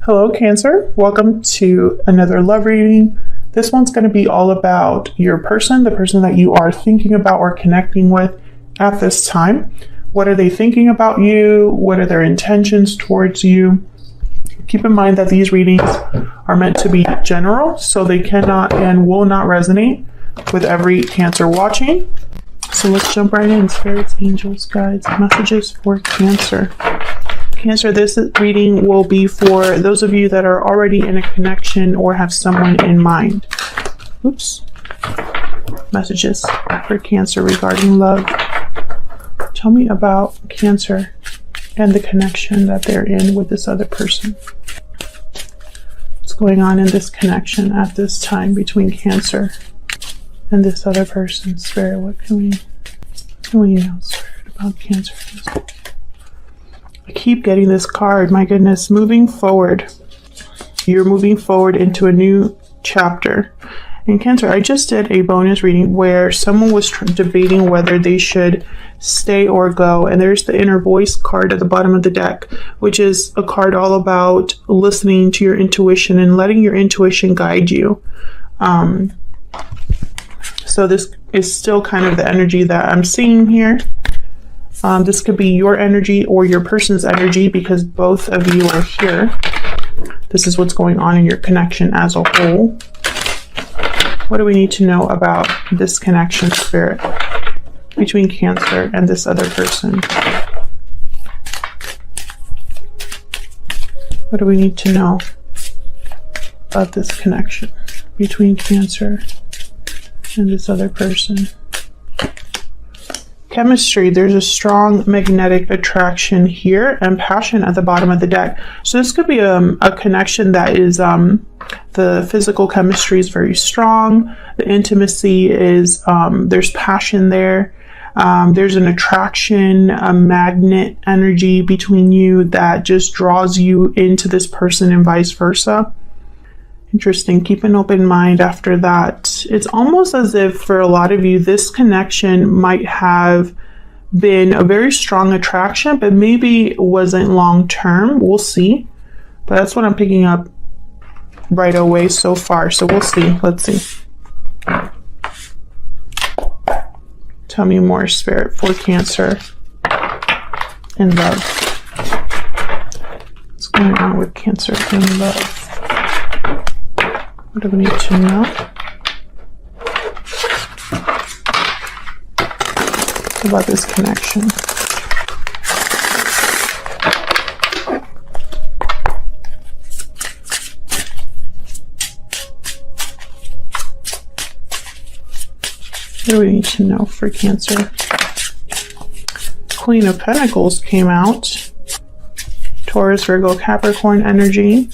Hello, Cancer. Welcome to another love reading. This one's going to be all about your person, the person that you are thinking about or connecting with at this time. What are they thinking about you? What are their intentions towards you? Keep in mind that these readings are meant to be general, so they cannot and will not resonate with every Cancer watching. So let's jump right in. Spirits, angels, guides, messages for Cancer. Cancer, this reading will be for those of you that are already in a connection or have someone in mind. Oops. Messages for Cancer regarding love. Tell me about Cancer and the connection that they're in with this other person. What's going on in this connection at this time between Cancer and this other person? Spirit, what can we know, Spirit, about Cancer? I keep getting this card. My goodness. Moving forward. You're moving forward into a new chapter. And Cancer, I just did a bonus reading where someone was debating whether they should stay or go. And there's the inner voice card at the bottom of the deck, which is a card all about listening to your intuition and letting your intuition guide you. So this is still kind of the energy that I'm seeing here. This could be your energy or your person's energy because both of you are here. This is what's going on in your connection as a whole. What do we need to know about this connection, Spirit, between Cancer and this other person? What do we need to know about this connection between Cancer and this other person? Chemistry, there's a strong magnetic attraction here and passion at the bottom of the deck. So this could be a connection that is, the physical chemistry is very strong. The intimacy is, there's passion there. There's an attraction, a magnet energy between you that just draws you into this person and vice versa. Interesting. Keep an open mind after that. It's almost as if for a lot of you, this connection might have been a very strong attraction, but maybe it wasn't long term. We'll see. But that's what I'm picking up right away so far. So we'll see. Let's see. Tell me more, Spirit, for Cancer and love. What's going on with Cancer and love? What do we need to know about this connection? What do we need to know for Cancer? Queen of Pentacles came out. Taurus, Virgo, Capricorn energy.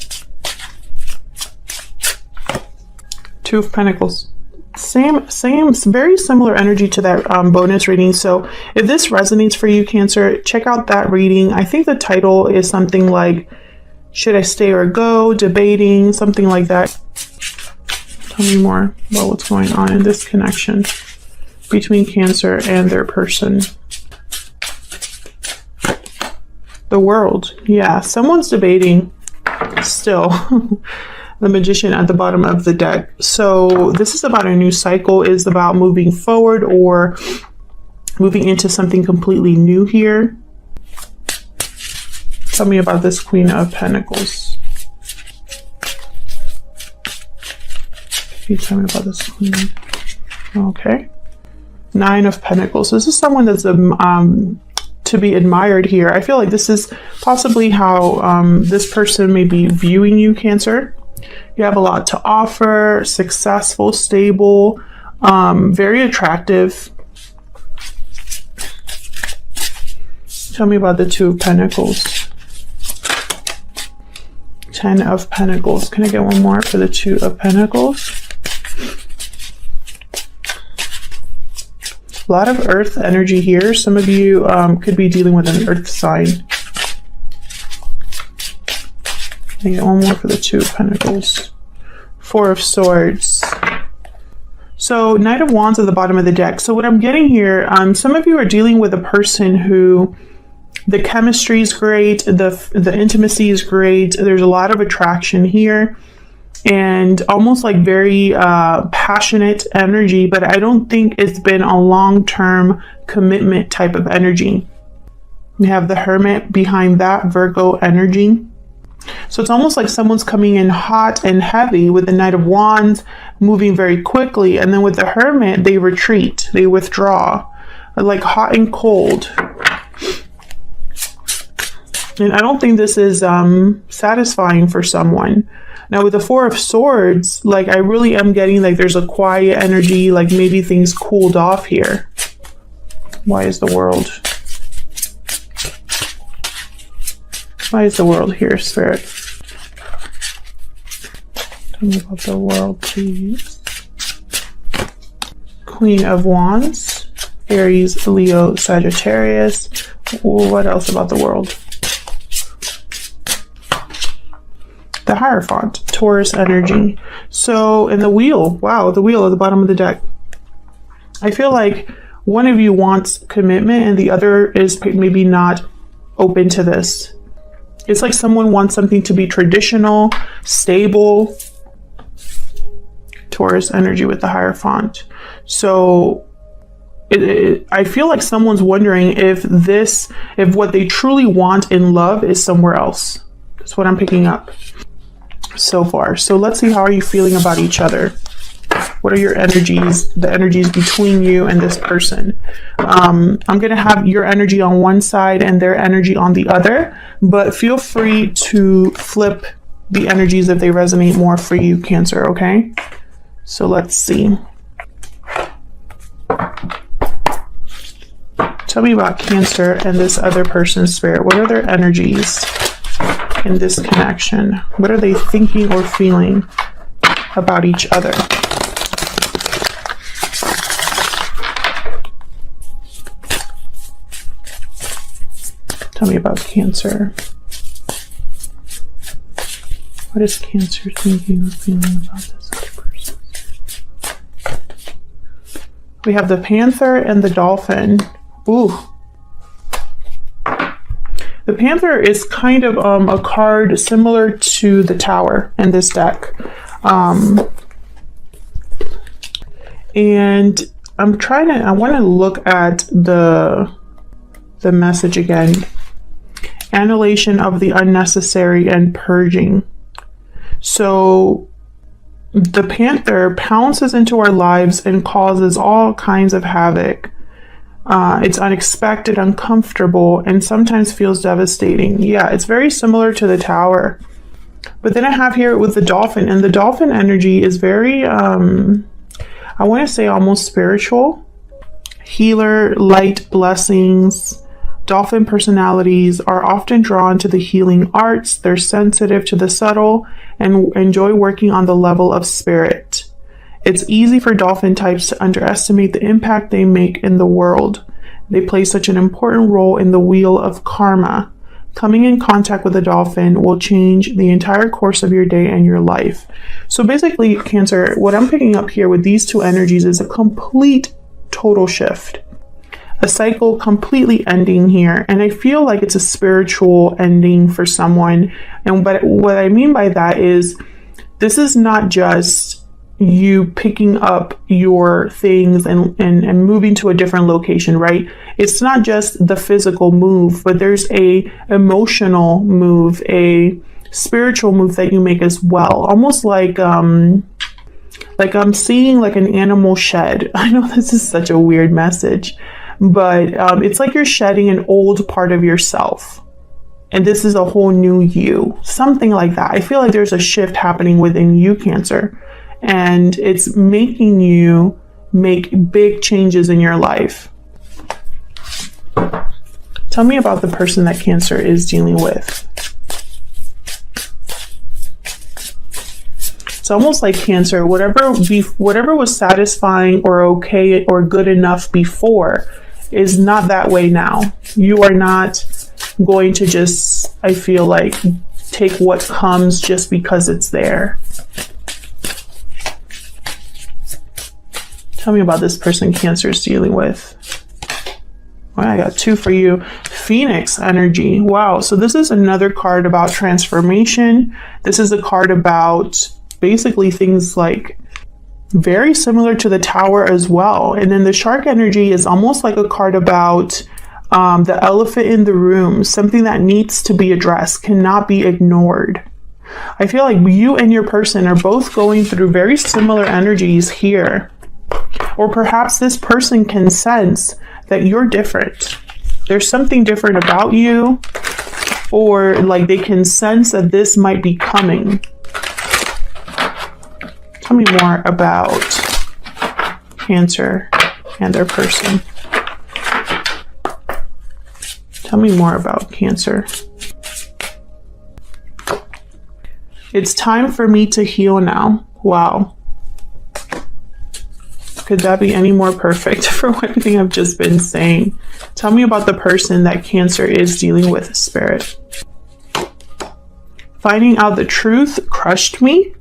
Two of Pentacles. Same, very similar energy to that bonus reading. So if this resonates for you, Cancer, check out that reading. I think the title is something like, should I stay or go? Debating, something like that. Tell me more about what's going on in this connection between Cancer and their person. The World. Yeah, someone's debating still. The Magician at the bottom of the deck. So this is about a new cycle, is about moving forward or moving into something completely new here. Tell me about this Queen of Pentacles. Can you tell me about this Queen? Okay. Nine of Pentacles. This is someone that's to be admired here. I feel like this is possibly how this person may be viewing you, Cancer. You have a lot to offer, successful, stable, very attractive. Tell me about the Two of Pentacles. 10 of Pentacles. Can I get one more for the Two of Pentacles? A lot of earth energy here. Some of you could be dealing with an earth sign. Can I get one more for the Two of Pentacles? Four of Swords. So Knight of Wands at the bottom of the deck. So what I'm getting here, some of you are dealing with a person who The chemistry is great. The intimacy is great. There's a lot of attraction here and almost like very passionate energy, but I don't think it's been a long-term commitment type of energy. We have the Hermit behind that, Virgo energy. So it's almost like someone's coming in hot and heavy with the Knight of Wands, moving very quickly. And then with the Hermit, they retreat, they withdraw, like hot and cold. And I don't think this is satisfying for someone. Now with the Four of Swords, like I really am getting like there's a quiet energy, like maybe things cooled off here. Why is the World? Why is the World here, Spirit? Tell me about the World, please. Queen of Wands, Aries, Leo, Sagittarius. What else about the World? The Hierophant, Taurus energy. So in the Wheel, wow, the Wheel at the bottom of the deck. I feel like one of you wants commitment and the other is maybe not open to this. It's like someone wants something to be traditional, stable. Taurus energy with the Hierophant. So I feel like someone's wondering if what they truly want in love is somewhere else. That's what I'm picking up so far. So let's see, how are you feeling about each other? What are your energies, the energies between you and this person? I'm going to have your energy on one side and their energy on the other, but feel free to flip the energies if they resonate more for you, Cancer, okay? So let's see. Tell me about Cancer and this other person's spirit. What are their energies in this connection? What are they thinking or feeling about each other? Tell me about Cancer. What is Cancer thinking or feeling about this other person? We have the Panther and the Dolphin. Ooh. The Panther is kind of a card similar to the Tower in this deck. And I want to look at the message again. Annihilation of the unnecessary and purging. So the Panther pounces into our lives and causes all kinds of havoc. It's unexpected, uncomfortable, and sometimes feels devastating. Yeah, it's very similar to the Tower. But then I have here with the Dolphin, and the Dolphin energy is very, I want to say almost spiritual. Healer, light, blessings. Dolphin personalities are often drawn to the healing arts. They're sensitive to the subtle and enjoy working on the level of spirit. It's easy for Dolphin types to underestimate the impact they make in the world. They play such an important role in the wheel of karma. Coming in contact with a Dolphin will change the entire course of your day and your life. So basically, Cancer, what I'm picking up here with these two energies is a complete total shift. A cycle completely ending here, and I feel like it's a spiritual ending for someone. But what I mean by that is this is not just you picking up your things and moving to a different location, right? It's not just the physical move, but there's a emotional move, a spiritual move that you make as well. Almost like I'm seeing like an animal shed. I know this is such a weird message, but it's like you're shedding an old part of yourself. And this is a whole new you, something like that. I feel like there's a shift happening within you, Cancer. And it's making you make big changes in your life. Tell me about the person that Cancer is dealing with. It's almost like Cancer, whatever was satisfying or okay or good enough before is not that way now. You are not going to just, I feel like, take what comes just because it's there. Tell me about this person Cancer is dealing with. Well, I got 2 for you. Phoenix energy. Wow. So this is another card about transformation. This is a card about basically things like very similar to the Tower as well. And then the shark energy is almost like a card about the elephant in the room, something that needs to be addressed, cannot be ignored. I feel like you and your person are both going through very similar energies here. Or perhaps this person can sense that you're different. There's something different about you, or like they can sense that this might be coming. Tell me more about Cancer and their person. Tell me more about Cancer. It's time for me to heal now. Wow. Could that be any more perfect for everything I've just been saying? Tell me about the person that Cancer is dealing with, Spirit. Finding out the truth crushed me.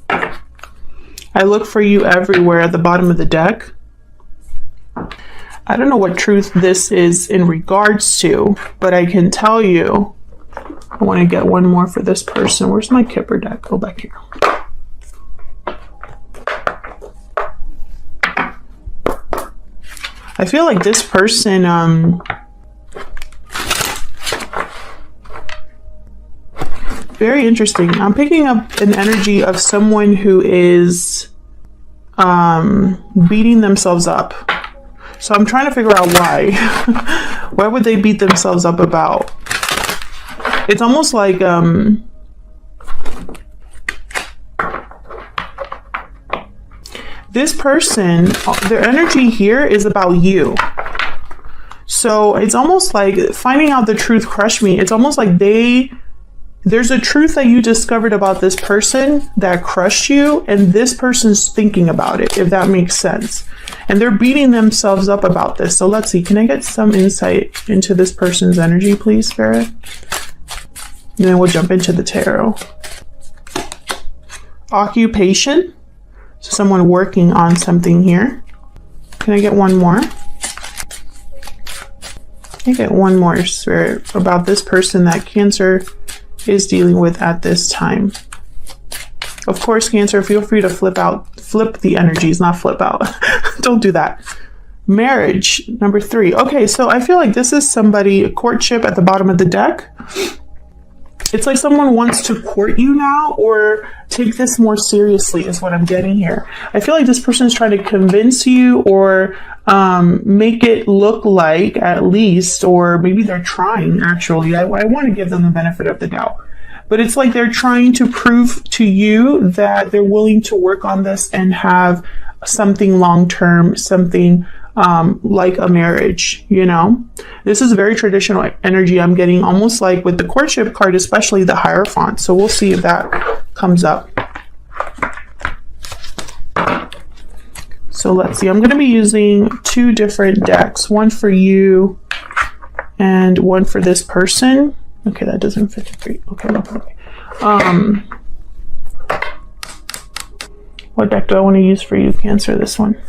I look for you everywhere at the bottom of the deck. I don't know what truth this is in regards to, but I can tell you, I want to get one more for this person. Where's my Kipper deck? Go back here. I feel like this person, very interesting. I'm picking up an energy of someone who is beating themselves up. So I'm trying to figure out why. Why would they beat themselves up about? It's almost like this person, their energy here is about you. So it's almost like finding out the truth crushed me. It's almost like there's a truth that you discovered about this person that crushed you, and this person's thinking about it, if that makes sense. And they're beating themselves up about this. So let's see, can I get some insight into this person's energy, please, Spirit? And then we'll jump into the tarot. Occupation. So someone working on something here. Can I get one more? Can I get one more, Spirit, about this person that Cancer is dealing with at this time? Of course, Cancer, feel free to flip the energies, not flip out. Don't do that. Marriage, number 3. Okay, so I feel like this is somebody, courtship at the bottom of the deck. It's like someone wants to court you now or take this more seriously is what I'm getting here. I feel like this person is trying to convince you or make it look like, at least, or maybe they're trying actually. I want to give them the benefit of the doubt. But it's like they're trying to prove to you that they're willing to work on this and have something long-term, something like a marriage, you know? This is very traditional energy I'm getting, almost like with the courtship card, especially the Hierophant. So we'll see if that comes up. So let's see, I'm going to be using 2 different decks, one for you and one for this person. Okay, that doesn't fit the great. Okay. What deck do I want to use for you, Cancer? This one.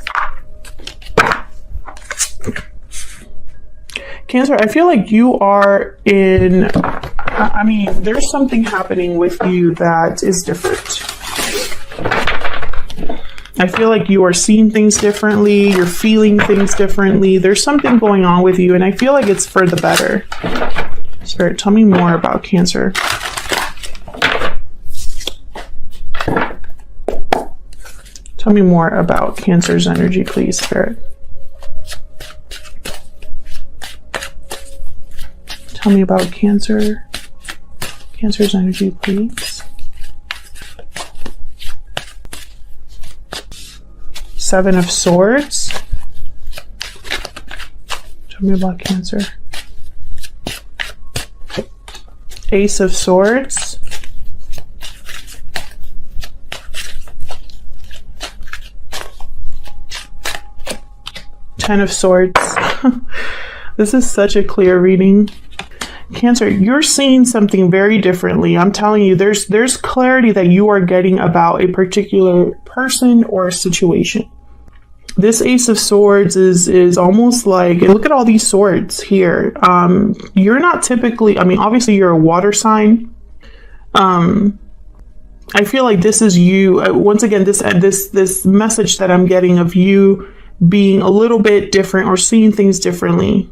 Cancer, I feel like you are in, I mean, there's something happening with you that is different. I feel like you are seeing things differently, you're feeling things differently. There's something going on with you, and I feel like it's for the better. Spirit, tell me more about Cancer. Tell me more about Cancer's energy, please, Spirit. Tell me about Cancer's energy, please. 7 of Swords. Tell me about Cancer. Ace of Swords. Ten of Swords. This is such a clear reading. Cancer, you're seeing something very differently. I'm telling you, there's clarity that you are getting about a particular person or situation. This Ace of Swords is almost like, and look at all these swords here. You're not typically, I mean, obviously you're a water sign. I feel like this is you. Once again, this message that I'm getting of you being a little bit different or seeing things differently.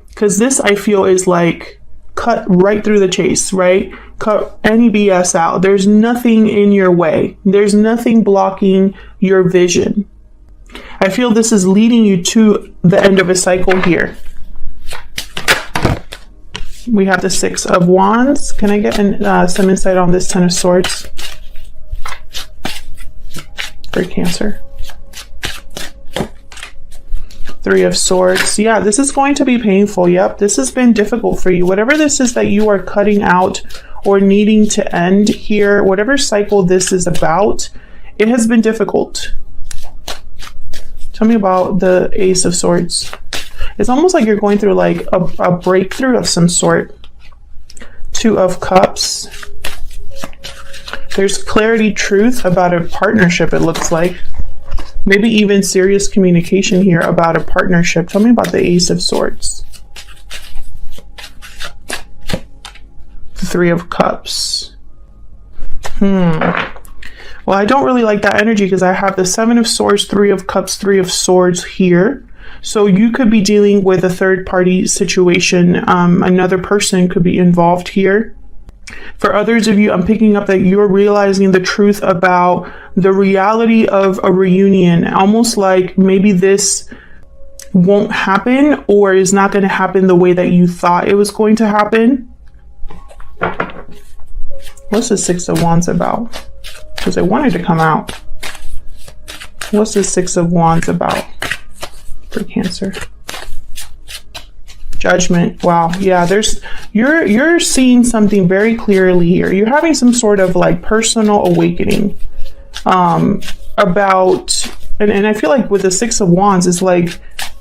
Because this, I feel, is like cut right through the chase, right? Cut any BS out. There's nothing in your way. There's nothing blocking your vision. I feel this is leading you to the end of a cycle here. We have the Six of Wands. Can I get some insight on this Ten of Swords for Cancer? Three of Swords. Yeah, this is going to be painful. Yep, this has been difficult for you. Whatever this is that you are cutting out or needing to end here, whatever cycle this is about, it has been difficult. Tell me about the Ace of Swords. It's almost like you're going through like a breakthrough of some sort. Two of Cups. There's clarity, truth about a partnership, it looks like. Maybe even serious communication here about a partnership. Tell me about the Ace of Swords. The Three of Cups. Well, I don't really like that energy because I have the Seven of Swords, Three of Cups, Three of Swords here. So you could be dealing with a third party situation. Another person could be involved here. For others of you, I'm picking up that you're realizing the truth about the reality of a reunion. Almost like maybe this won't happen or is not going to happen the way that you thought it was going to happen. What's the Six of Wands about? Because I wanted to come out. What's the Six of Wands about for Cancer? Judgment. Wow. Yeah, you're seeing something very clearly here. You're having some sort of like personal awakening about, and I feel like with the Six of Wands is like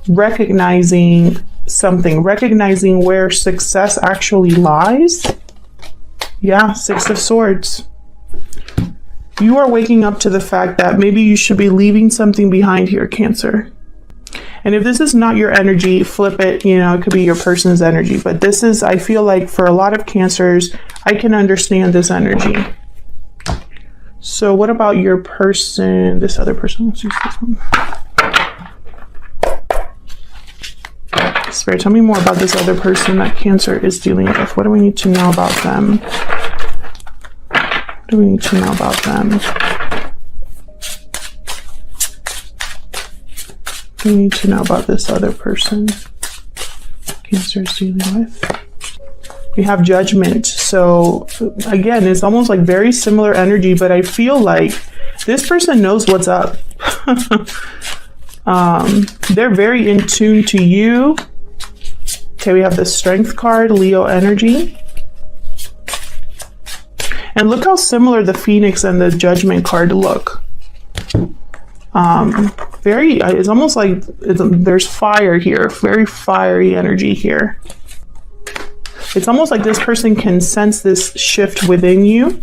recognizing something, recognizing where success actually lies. Yeah, Six of Swords. You are waking up to the fact that maybe you should be leaving something behind here, Cancer. And if this is not your energy, flip it, you know, it could be your person's energy. But this is, I feel like for a lot of Cancers, I can understand this energy. So what about your person, this other person? Let's use this one. Spirit, tell me more about this other person that Cancer is dealing with. What do we need to know about them? What do we need to know about them? We need to know about this other person Cancer is dealing with. We have Judgment. So again, it's almost like very similar energy, but I feel like this person knows what's up. They're very in tune to you. Okay, we have the Strength card, Leo energy. And look how similar the Phoenix and the Judgment card look. It's almost like there's fire here, very fiery energy here. It's almost like this person can sense this shift within you.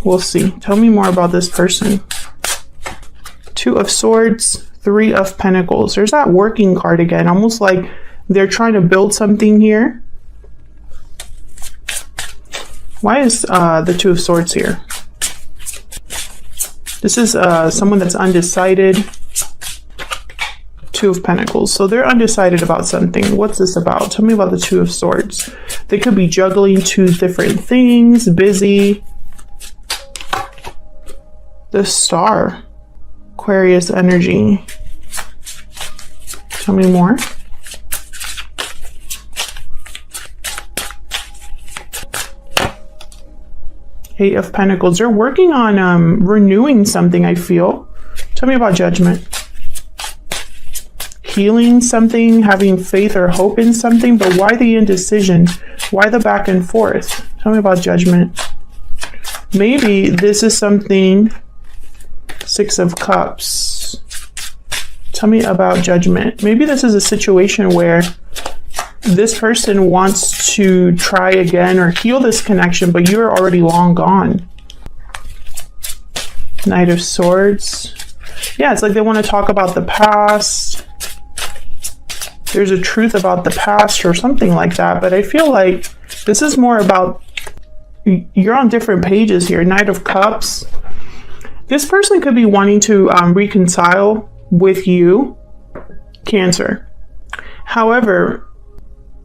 We'll see. Tell me more about this person. Two of Swords, Three of Pentacles. There's that working card again, almost like they're trying to build something here. Why is the Two of Swords here? This is someone that's undecided. Two of Pentacles. So they're undecided about something. What's this about? Tell me about the Two of Swords. They could be juggling two different things, busy. The Star. Aquarius energy. Tell me more. Eight of Pentacles. They're working on renewing something, I feel. Tell me about Judgment. Healing something, having faith or hope in something, but why the indecision? Why the back and forth? Tell me about Judgment. Maybe this is something. Six of Cups. Tell me about Judgment. Maybe this is a situation where this person wants to try again or heal this connection, but you're already long gone. Knight of Swords. Yeah, it's like they want to talk about the past. There's a truth about the past or something like that. But I feel like this is more about, you're on different pages here. Knight of Cups. This person could be wanting to reconcile with you, Cancer. However,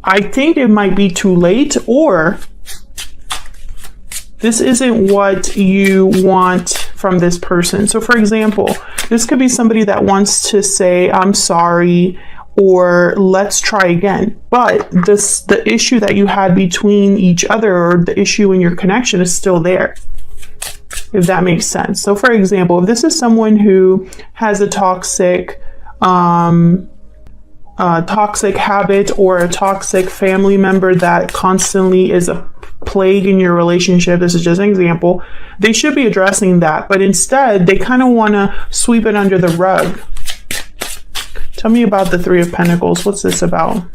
I think it might be too late, or this isn't what you want from this person. So for example, this could be somebody that wants to say, I'm sorry, or let's try again. But the issue that you had between each other, or the issue in your connection, is still there, if that makes sense. So for example, if this is someone who has a toxic habit, or a toxic family member that constantly is a plague in your relationship, this is just an example, they should be addressing that. But instead, they kind of want to sweep it under the rug. Tell me about the Three of Pentacles. What's this about?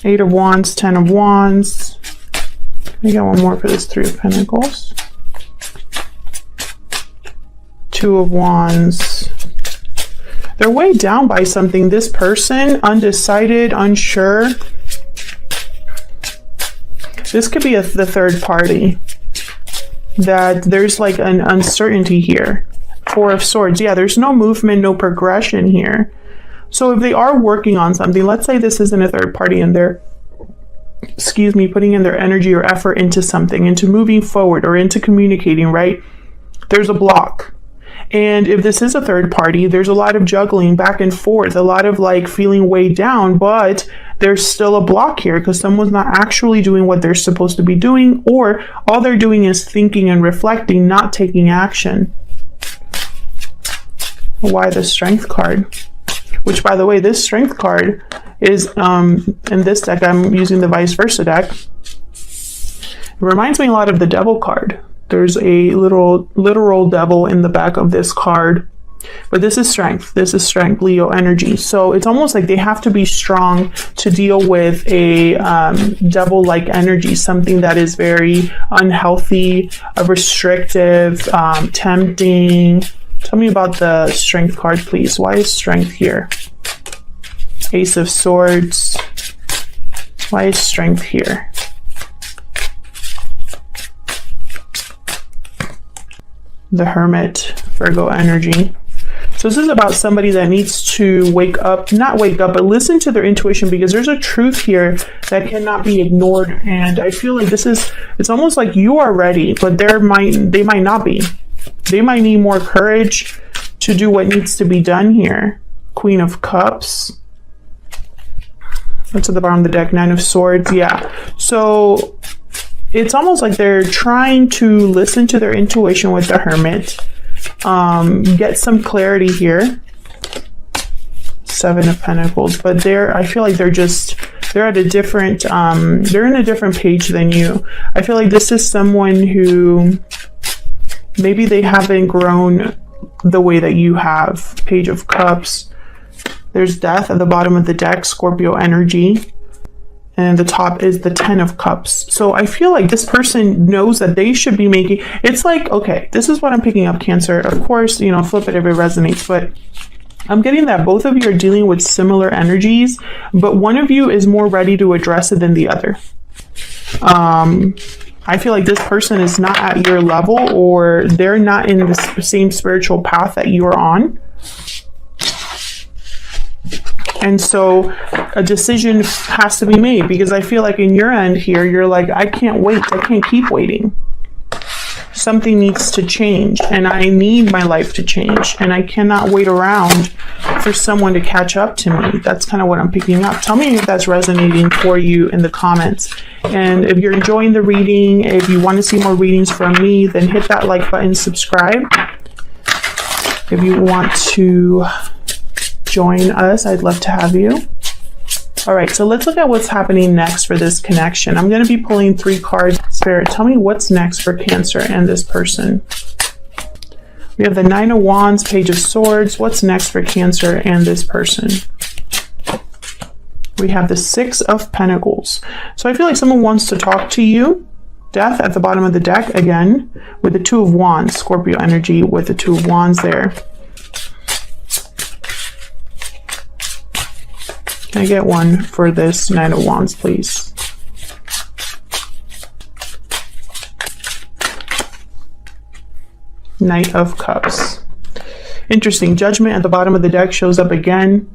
8 of Wands, 10 of Wands. We got one more for this Three of Pentacles. 2 of Wands. They're weighed down by something. This person, undecided, unsure. This could be the third party. That there's like an uncertainty here. 4 of Swords. Yeah, there's no movement, no progression here. So if they are working on something, let's say this isn't a third party and they're, putting in their energy or effort into something, into moving forward or into communicating, right? There's a block. And if this is a third party, there's a lot of juggling back and forth, a lot of like feeling weighed down, but there's still a block here because someone's not actually doing what they're supposed to be doing, or all they're doing is thinking and reflecting, not taking action. Why the Strength card? Which, by the way, this Strength card is, in this deck, I'm using the vice versa deck. It reminds me a lot of the Devil card. There's a literal devil in the back of this card. But this is strength. This is strength, Leo energy. So it's almost like they have to be strong to deal with a devil-like energy, something that is very unhealthy, restrictive, tempting. Tell me about the Strength card, please. Why is Strength here? Ace of Swords. Why is Strength here? The Hermit, Virgo energy. So this is about somebody that needs to wake up, not wake up, but listen to their intuition, because there's a truth here that cannot be ignored. And I feel like it's almost like you are ready, but they might not be. They might need more courage to do what needs to be done here. Queen of Cups. What's at the bottom of the deck? 9 of Swords. Yeah. So it's almost like they're trying to listen to their intuition with the Hermit. Get some clarity here. 7 of Pentacles. But I feel like they're at a different, they're in a different page than you. I feel like this is someone who maybe they haven't grown the way that you have. Page of Cups. There's Death at the bottom of the deck, Scorpio energy. And the top is the 10 of Cups. So I feel like this person knows that they should be making, it's like, okay, this is what I'm picking up, Cancer. Of course, flip it if it resonates, but I'm getting that both of you are dealing with similar energies, but one of you is more ready to address it than the other. I feel like this person is not at your level, or they're not in the same spiritual path that you are on. And so a decision has to be made, because I feel like in your end here, you're like, I can't wait. I can't keep waiting. Something needs to change, and I need my life to change, and I cannot wait around for someone to catch up to me. That's kind of what I'm picking up. Tell me if that's resonating for you in the comments. And if you're enjoying the reading, if you want to see more readings from me, then hit that like button, subscribe. If you want to join us, I'd love to have you. All right, so let's look at what's happening next for this connection. I'm going to be pulling 3 cards. Spirit, tell me what's next for Cancer and this person. We have the 9 of Wands, Page of Swords. What's next for Cancer and this person? We have the 6 of Pentacles. So I feel like someone wants to talk to you. Death at the bottom of the deck again with the Two of Wands, Scorpio energy with the Two of Wands there. Can I get one for this Knight of Wands, please? Knight of Cups. Interesting. Judgment at the bottom of the deck shows up again.